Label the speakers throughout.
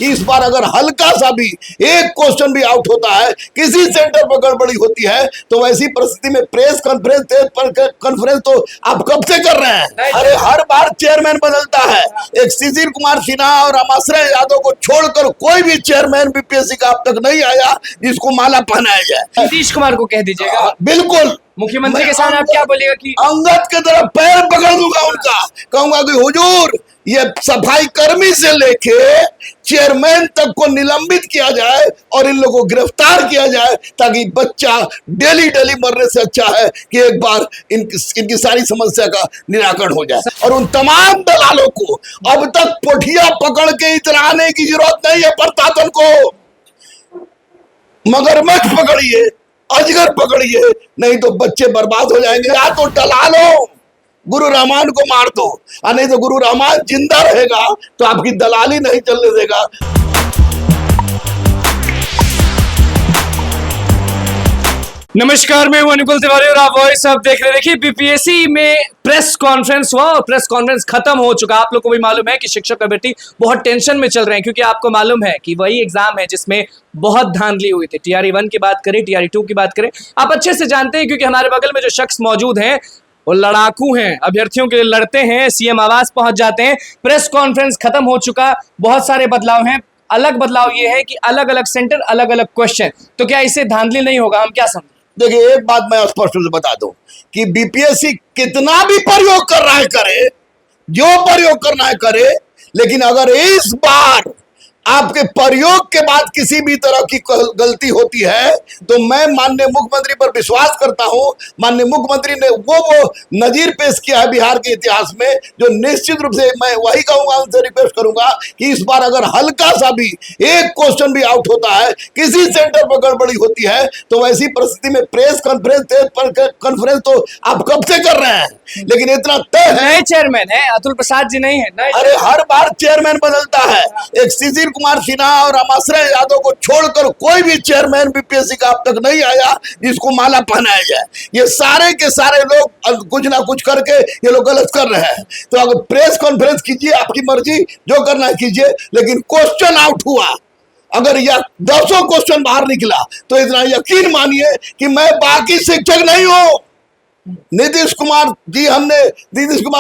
Speaker 1: कि इस बार अगर हल्का सा भी एक क्वेश्चन भी आउट होता है, किसी सेंटर पर गड़बड़ी होती है, तो वैसी परिस्थिति में प्रेस कॉन्फ्रेंस तो आप कब से कर रहे हैं? अरे हर बार चेयरमैन बदलता है। एक शिशिर कुमार सिन्हा और रामाश्रय यादव को छोड़कर कोई भी चेयरमैन बीपीएससी का अब तक नहीं आया जिसको माला पहनाया जाए।
Speaker 2: नीतीश कुमार को कह दीजिएगा।
Speaker 1: बिल्कुल,
Speaker 2: मुख्यमंत्री के सामने आप क्या बोलिएगा कि
Speaker 1: अंगद के तरफ पैर पकड़ दूंगा उनका, कहूंगा कि हुजूर ये सफाई कर्मी से लेके चेयरमैन तक को निलंबित किया जाए और इन लोगों को गिरफ्तार किया जाए, ताकि बच्चा डेली डेली मरने से अच्छा है कि एक बार इनकी सारी समस्या का निराकरण हो जाए। और उन तमाम दलालों को अब तक पोठिया पकड़ के इतराने की जरूरत नहीं है प्रशासन को। मगरमच्छ पकड़िए, अजगर पकड़िए, नहीं तो बच्चे बर्बाद हो जाएंगे। या तो दलालों गुरु रहमान को मार दो, और नहीं तो गुरु रहमान जिंदा रहेगा तो आपकी दलाली नहीं चलने देगा।
Speaker 2: नमस्कार, मैं हूं अनुकुल तिवारी और आप वॉइस अब देख रहे। देखिए, बीपीएससी में प्रेस कॉन्फ्रेंस हुआ और प्रेस कॉन्फ्रेंस खत्म हो चुका। आप लोग को भी मालूम है कि शिक्षक अभ्यर्थी बहुत टेंशन में चल रहे हैं, क्योंकि आपको मालूम है कि वही एग्जाम है जिसमें बहुत धांधली हुई थी। टीआरई 1 की बात करें, टीआरई 2 की बात करें, आप अच्छे से जानते हैं, क्योंकि हमारे बगल में जो शख्स मौजूद हैं वो लड़ाकू हैं, अभ्यर्थियों के लिए लड़ते हैं, सीएम आवास पहुंच जाते हैं। प्रेस कॉन्फ्रेंस खत्म हो चुका, बहुत सारे बदलाव हैं। अलग बदलाव ये है कि अलग अलग सेंटर, अलग अलग क्वेश्चन। तो क्या इससे धांधली नहीं होगा? हम क्या समझे?
Speaker 1: देखिए, एक बात मैं स्पष्ट रूप से बता दूं कि बीपीएससी कितना भी प्रयोग कर रहा है करे, जो प्रयोग करना है करे, लेकिन अगर इस बार आपके प्रयोग के बाद किसी भी तरह की गलती होती है तो मैं माननीय मुख्यमंत्री पर विश्वास करता हूं। माननीय मुख्यमंत्री ने वो नजीर पेश किया है बिहार के इतिहास में, जो निश्चित रूप से मैं वही कहूंगा, उनसे रिक्वेस्ट करूंगा कि इस बार अगर हल्का सा भी एक क्वेश्चन भी आउट होता है, किसी सेंटर पर गड़बड़ी होती है, तो वैसी परिस्थिति में प्रेस कॉन्फ्रेंस तो आप कब से कर रहे हैं। लेकिन इतना तय है,
Speaker 2: नए चेयरमैन है अतुल प्रसाद जी, नहीं है?
Speaker 1: अरे हर बार चेयरमैन बदलता है। एक शिशिर कुमार सिन्हा और रामाश्रय यादव को छोड़कर कोई भी चेयरमैन बीपीएससी का अब तक नहीं आया जिसको माला पहनाया जाए। ये सारे के सारे लोग कुछ ना कुछ करके ये लोग गलत कर रहे हैं। तो अगर प्रेस कॉन्फ्रेंस कीजिए, आपकी मर्जी, जो करना है कीजिए, लेकिन क्वेश्चन आउट हुआ, अगर यह 200 क्वेश्चन बाहर निकला, तो इतना यकीन मानिए कि मैं बाकी शिक्षक नहीं हूं। नीतीश कुमार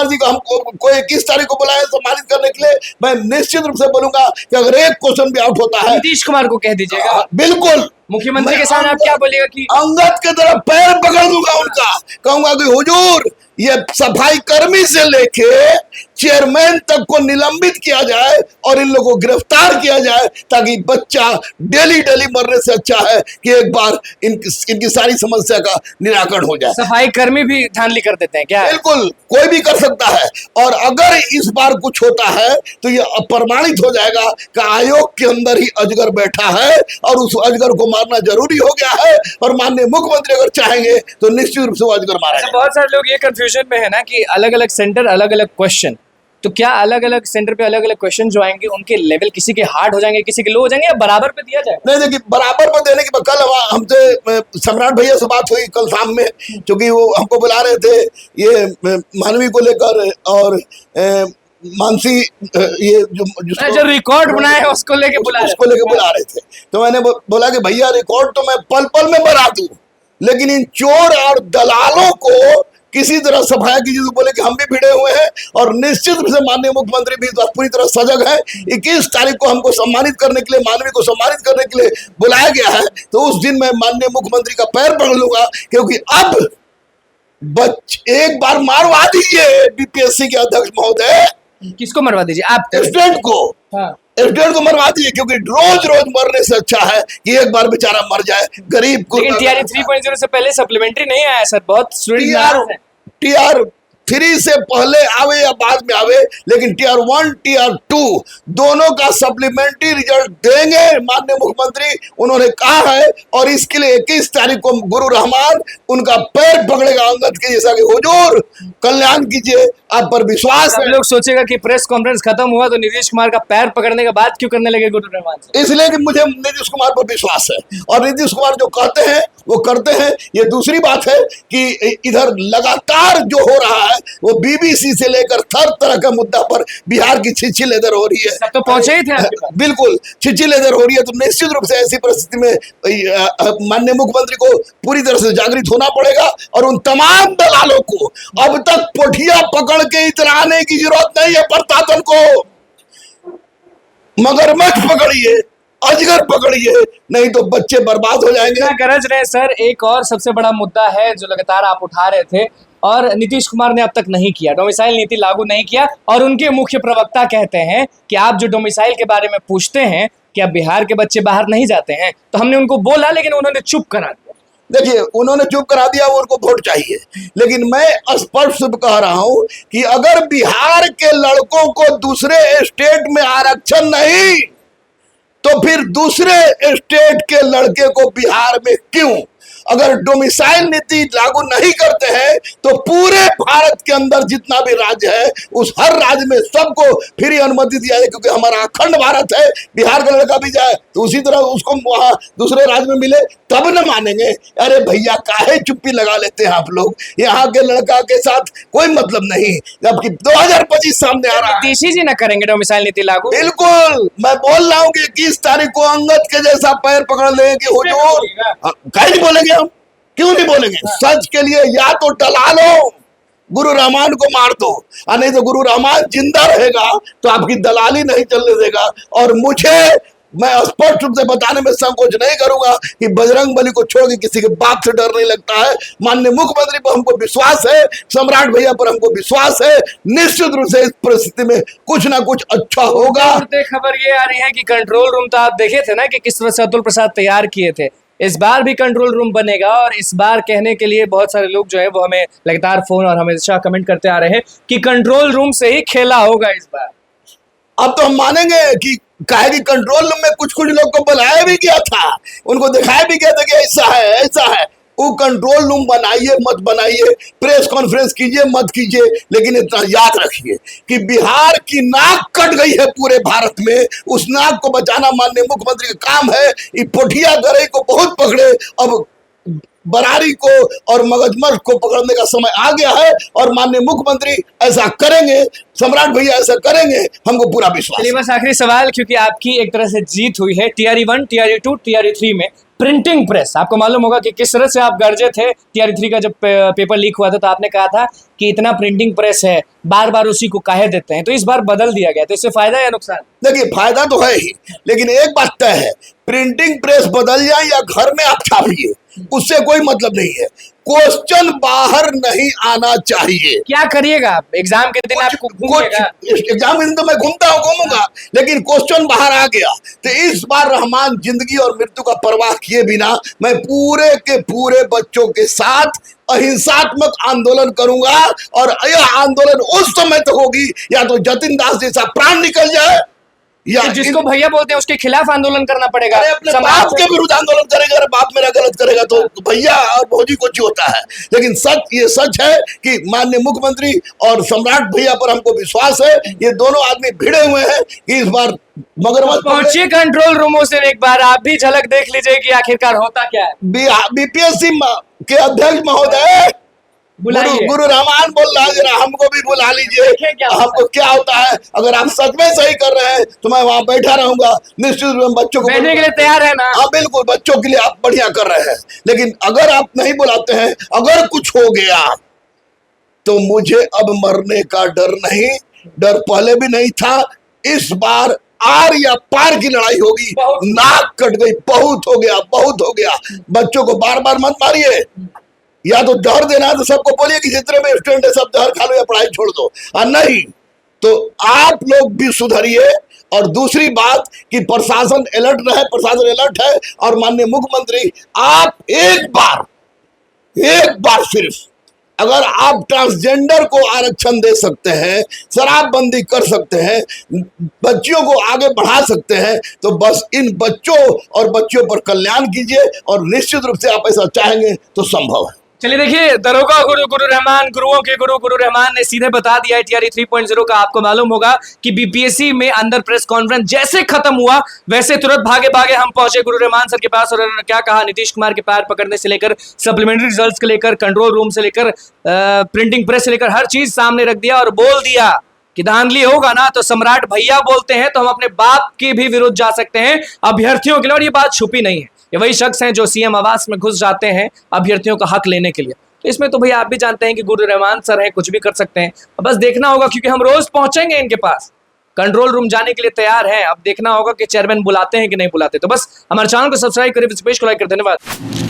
Speaker 1: जी को हमको कोई 21 तारीख को बुलाया सम्मानित करने के लिए, मैं निश्चित रूप से बोलूंगा कि अगर एक क्वेश्चन भी आउट होता है,
Speaker 2: नीतीश कुमार को कह दीजिएगा।
Speaker 1: बिल्कुल,
Speaker 2: मुख्यमंत्री के सामने आप क्या बोलिएगा कि
Speaker 1: अंगद के तरफ पैर पकड़ दूंगा उनका, कहूंगा कि हुजूर ये सफाई कर्मी से लेके चेयरमैन तक को निलंबित किया जाए और इन लोगों को गिरफ्तार किया जाए, ताकि बच्चा डेली डेली मरने से अच्छा है कि एक बार इनकी सारी समस्या का निराकरण हो जाए।
Speaker 2: सफाई कर्मी भी धांधली कर देते हैं क्या?
Speaker 1: बिल्कुल, कोई भी कर सकता है। और अगर इस बार कुछ होता है तो ये अप्रमाणित हो जाएगा कि आयोग के अंदर ही अजगर बैठा है और उस अजगर को मारना जरूरी हो गया है। और माननीय मुख्यमंत्री अगर चाहेंगे तो निश्चित रूप से वो अजगर मारा जाएगा।
Speaker 2: बहुत सारे लोग ये कंफ्यूजन में है ना कि अलग अलग सेंटर, अलग अलग क्वेश्चन। तो क्या अलग अलग सेंटर पे अलग अलग क्वेश्चन जो आएंगे उनके लेवल किसी के हार्ड हो जाएंगे, किसी के लो हो जाएंगे, या बराबर पे दिया जाए?
Speaker 1: नहीं, देखिए, बराबर पर देने की कल हमसे सम्राट भैया से बात हुई कल शाम में, क्योंकि वो हमको बुला रहे थे ये मानवी को लेकर, और मानसी ये जो
Speaker 2: रिकॉर्ड बनाए उसको लेके बुला
Speaker 1: रहे थे। तो मैंने बोला कि भैया रिकॉर्ड तो मैं पल पल में बना दूं, लेकिन इन चोर और दलालों को किसी तरह सफाया कीजिए। तो बोले कि हम भी भिड़े हुए हैं और निश्चित रूप से माननीय मुख्यमंत्री भी पूरी तरह सजग है। 21 तारीख को हमको सम्मानित करने के लिए, मानवी को सम्मानित करने के लिए बुलाया गया है। तो उस दिन मैं माननीय मुख्यमंत्री का पैर पकड़ लूंगा, क्योंकि अब एक बार मारवा दीजिए बीपीएससी के अध्यक्ष महोदय।
Speaker 2: किसको मरवा दीजिए? आप
Speaker 1: स्टूडेंट को।
Speaker 2: हाँ।
Speaker 1: स्टूडेंट को मरवा दीजिए, क्योंकि रोज रोज मरने से अच्छा है कि एक बार बेचारा मर जाए गरीब को।
Speaker 2: लेकिन टीआरई 3.0 से पहले सप्लीमेंट्री नहीं आया सर, बहुत स्टूडेंट
Speaker 1: टीआर 3 से पहले आवे या बाद में आवे, लेकिन टीआर 1 टीआर 2 दोनों का सप्लीमेंट्री रिजल्ट देंगे माननीय मुख्यमंत्री, उन्होंने कहा है। और इसके लिए 21 तारीख को गुरु रहमान उनका पैर पकड़ेगा अंगद के जैसा कि हुजूर कल्याण कीजिए, आप पर विश्वास
Speaker 2: सब
Speaker 1: है।
Speaker 2: लोग सोचेगा कि प्रेस कॉन्फ्रेंस खत्म हुआ तो नीतीश कुमार का पैर पकड़ने के बाद क्यों करने लगे गुरु रहमान से?
Speaker 1: इसलिए कि मुझे नीतीश कुमार पर विश्वास है और नीतीश कुमार जो कहते हैं वो करते हैं। ये दूसरी बात है कि इधर लगातार जो हो रहा है वो बीबीसी से लेकर हर तरह का मुद्दा पर बिहार की छिछी लेदर हो रही है।
Speaker 2: सब तो पहुंचे ही थे आपके पास।
Speaker 1: बिल्कुल छिछी लेदर हो रही है, तो निश्चित रूप से ऐसी परिस्थिति में माननीय मुख्यमंत्री को पूरी तरह से जागृत होना पड़ेगा और उन तमाम दलालों को अब तक पोठिया पकड़ के इतराने की जरूरत नहीं है। प्रशासन को मगरमच्छ पकड़िए, अजगर पकड़िए, नहीं तो बच्चे बर्बाद हो जाएंगे।
Speaker 2: क्या गरज रहे सर। एक और सबसे बड़ा मुद्दा है जो लगातार आप उठा रहे थे और नीतीश कुमार ने अब तक नहीं किया, डोमिसाइल नीति लागू नहीं किया। और उनके मुख्य प्रवक्ता कहते हैं कि आप जो डोमिसाइल के बारे में पूछते हैं कि अब बिहार के बच्चे बाहर नहीं जाते हैं, तो हमने उनको बोला लेकिन उन्होंने चुप करा दिया।
Speaker 1: देखिए, उन्होंने चुप करा दिया, वो उनको वोट चाहिए, लेकिन मैं स्पष्ट कह रहा हूं कि अगर बिहार के लड़कों को दूसरे स्टेट में आरक्षण नहीं तो फिर दूसरे स्टेट के लड़के को बिहार में क्यों? अगर डोमिसाइल नीति लागू नहीं करते हैं तो पूरे भारत के अंदर जितना भी राज्य है उस हर राज्य में सबको फ्री अनुमति दिया जाए, क्योंकि हमारा अखंड भारत है। बिहार का लड़का भी जाए तो उसी तरह उसको वहां दूसरे राज्य में मिले, तब न मानेंगे। अरे भैया, काहे चुप्पी लगा लेते हैं आप लोग? यहाँ के लड़का के साथ कोई मतलब नहीं, जबकि 2025 सामने आ रहा है।
Speaker 2: नीतीश जी न करेंगे डोमिसाइल नीति लागू?
Speaker 1: बिल्कुल, मैं बोल रहा हूँ कि 21 तारीख को अंगद के जैसा पैर पकड़ लेंगे कि हुजूर। कहीं नहीं बोलेंगे हम, क्यों नहीं बोलेंगे? सच के लिए या तो टला लो, गुरु रहमान को मार दो, और नहीं तो गुरु रहमान जिंदा रहेगा तो आपकी दलाली नहीं चलने देगा। और मैं स्पष्ट रूप से बताने में संकोच नहीं करूंगा कि बजरंग बली को छोड़ के किसी के बाप से डर नहीं लगता है। माननीय मुख्यमंत्री पर हमको विश्वास है, सम्राट भैया पर हमको विश्वास है। निश्चित रूप से इस परिस्थिति में कुछ ना कुछ अच्छा होगा।
Speaker 2: खबर ये आ रही है कि कंट्रोल रूम, तो आप देखे थे ना कि किस तरह से अतुल प्रसाद तैयार किए थे। इस बार भी कंट्रोल रूम बनेगा और इस बार कहने के लिए बहुत सारे लोग जो है वो हमें लगातार फोन और हमेशा कमेंट करते आ रहे हैं कि कंट्रोल रूम से ही खेला होगा इस बार।
Speaker 1: अब तो हम मानेंगे कि काहे कि कंट्रोल रूम में कुछ लोग को बुलाया भी गया था, उनको दिखाया भी गया था कि ऐसा है ऐसा है। वो कंट्रोल रूम बनाइए मत बनाइए, प्रेस कॉन्फ्रेंस कीजिए मत कीजिए, लेकिन इतना याद रखिए कि बिहार की नाक कट गई है पूरे भारत में। उस नाक को बचाना माननीय मुख्यमंत्री का काम है। ये पोठिया गरई को बहुत पकड़े, अब बरारी को और मगजमर्ग को पकड़ने का समय आ गया है और माननीय मुख्यमंत्री ऐसा करेंगे, सम्राट भैया ऐसा करेंगे, हमको पूरा विश्वास है।
Speaker 2: बस आखिरी सवाल, क्योंकि आपकी एक तरह से जीत हुई है TRE 1, TRE 2, TRE 3 में। प्रिंटिंग प्रेस, आपको मालूम होगा कि किस तरह से आप गरजे थे। TRE 3 का जब पेपर लीक हुआ था तो आपने कहा था कि इतना प्रिंटिंग प्रेस है, बार बार उसी को काहे देते हैं, तो इस बार बदल दिया गया, तो इससे फायदा या नुकसान?
Speaker 1: देखिए, फायदा तो है ही, लेकिन एक बात तय है, प्रिंटिंग प्रेस बदल जाए या घर में आप छापिए, उससे कोई मतलब नहीं है। क्वेश्चन बाहर नहीं आना चाहिए।
Speaker 2: क्या करिएगा आप? एग्जाम के दिन आपको घूमिएगा?
Speaker 1: एग्जाम के दिन तो मैं घूमूंगा, लेकिन क्वेश्चन बाहर आ गया तो इस बार रहमान जिंदगी और मृत्यु का परवाह किए बिना मैं पूरे के पूरे बच्चों के साथ अहिंसात्मक आंदोलन करूंगा। और यह आंदोलन उस समय तक होगी या तो जतिन दास जैसा प्राण निकल जाए या
Speaker 2: जिसको भैया बोलते हैं उसके खिलाफ आंदोलन करना पड़ेगा।
Speaker 1: अरे अपने बाप के विरुद्ध आंदोलन करेगा। अरे बाप मेरा गलत करेगा तो भैया और भौजी को होता है। लेकिन ये सच है कि माननीय मुख्यमंत्री और सम्राट भैया पर हमको विश्वास है। ये दोनों आदमी भिड़े हुए हैं कि इस बार मगरमच्छ
Speaker 2: पहुंचिए कंट्रोल रूमों से एक बार आप भी झलक देख लीजिए कि आखिरकार होता क्या है।
Speaker 1: बीपीएससी के अध्यक्ष महोदय गुरु रहमान बोल रहा है, जरा हमको भी बुला लीजिए। हमको क्या होता है, अगर आप सच में सही कर रहे हैं तो मैं वहां बैठा रहूंगा। निश्चित रूप में बच्चों को
Speaker 2: बैठने के लिए तैयार है ना?
Speaker 1: हाँ बिल्कुल, बच्चों के लिए आप बढ़िया कर रहे हैं। लेकिन अगर आप नहीं बुलाते हैं, अगर कुछ हो गया तो मुझे अब मरने का डर नहीं, डर पहले भी नहीं था। इस बार आर या पार की लड़ाई होगी। नाक कट गई, बहुत हो गया, बहुत हो गया। बच्चों को बार बार मत मारिए, या तो जहर देना है तो सबको बोलिए कि जितने भी स्टूडेंट है सब जहर खा लो या पढ़ाई छोड़ दो, और नहीं तो आप लोग भी सुधरिए। और दूसरी बात कि प्रशासन अलर्ट रहे, प्रशासन अलर्ट है। और माननीय मुख्यमंत्री, आप एक बार सिर्फ अगर आप ट्रांसजेंडर को आरक्षण दे सकते हैं, शराबबंदी कर सकते हैं, बच्चियों को आगे बढ़ा सकते हैं, तो बस इन बच्चों और बच्चियों पर कल्याण कीजिए। और निश्चित रूप से आप ऐसा चाहेंगे तो संभव है।
Speaker 2: चलिए देखिए, दरोगा गुरु गुरु रहमान, गुरुओं के गुरु गुरु रहमान ने सीधे बता दिया है TRE 3.0 का। आपको मालूम होगा कि बीपीएससी में अंदर प्रेस कॉन्फ्रेंस जैसे खत्म हुआ वैसे तुरंत भागे भागे हम पहुंचे गुरु रहमान सर के पास, और उन्होंने क्या कहा, नीतीश कुमार के पैर पकड़ने से लेकर सप्लीमेंट्री रिजल्ट्स के लेकर, कंट्रोल रूम से लेकर, प्रिंटिंग प्रेस से लेकर हर चीज सामने रख दिया और बोल दिया कि धांधली होगा ना तो सम्राट भैया बोलते हैं तो हम अपने बाप के भी विरुद्ध जा सकते हैं अभ्यर्थियों के लिए। और ये बात छुपी नहीं है, ये वही शख्स हैं जो सीएम आवास में घुस जाते हैं अभ्यर्थियों का हक लेने के लिए। तो इसमें तो भैया आप भी जानते हैं कि गुरु रहमान सर है, कुछ भी कर सकते हैं। अब बस देखना होगा, क्योंकि हम रोज पहुंचेंगे इनके पास, कंट्रोल रूम जाने के लिए तैयार हैं। अब देखना होगा कि चेयरमैन बुलाते हैं कि नहीं बुलाते। तो बस हमारे चैनल को सब्सक्राइब करें, इस पेज को लाइक करें। धन्यवाद।